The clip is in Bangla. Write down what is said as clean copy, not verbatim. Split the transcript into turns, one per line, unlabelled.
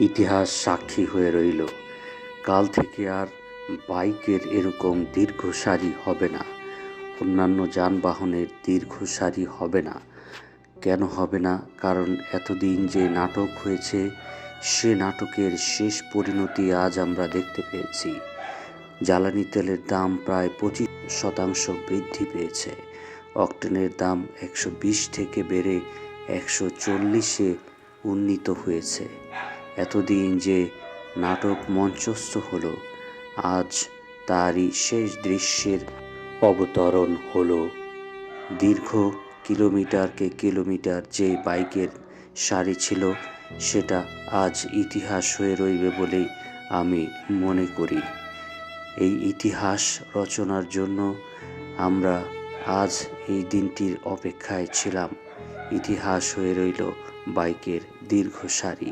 ইতিহাস সাক্ষী হয়ে রইল। কাল থেকে আর বাইকের এরকম দীর্ঘ সারি হবে না, অন্যান্য যানবাহনের দীর্ঘ সারি হবে না। কেন হবে না? কারণ এতদিন যে নাটক হয়েছে, সে নাটকের শেষ পরিণতি আজ আমরা দেখতে পেয়েছি। জ্বালানি তেলের দাম প্রায় 25% বৃদ্ধি পেয়েছে। অকটেনের দাম 120 থেকে বেড়ে 140-এ উন্নীত হয়েছে। এতদিন যে নাটক মঞ্চস্থ হলো, আজ তারই শেষ দৃশ্যের অবতরণ হলো। দীর্ঘ কিলোমিটারকে কিলোমিটার যে বাইকের সারি ছিল, সেটা আজ ইতিহাস হয়ে রইবে বলেই আমি মনে করি। এই ইতিহাস রচনার জন্য আমরা আজ এই দিনটির অপেক্ষায় ছিলাম। ইতিহাস হয়ে রইল বাইকের দীর্ঘ সারি।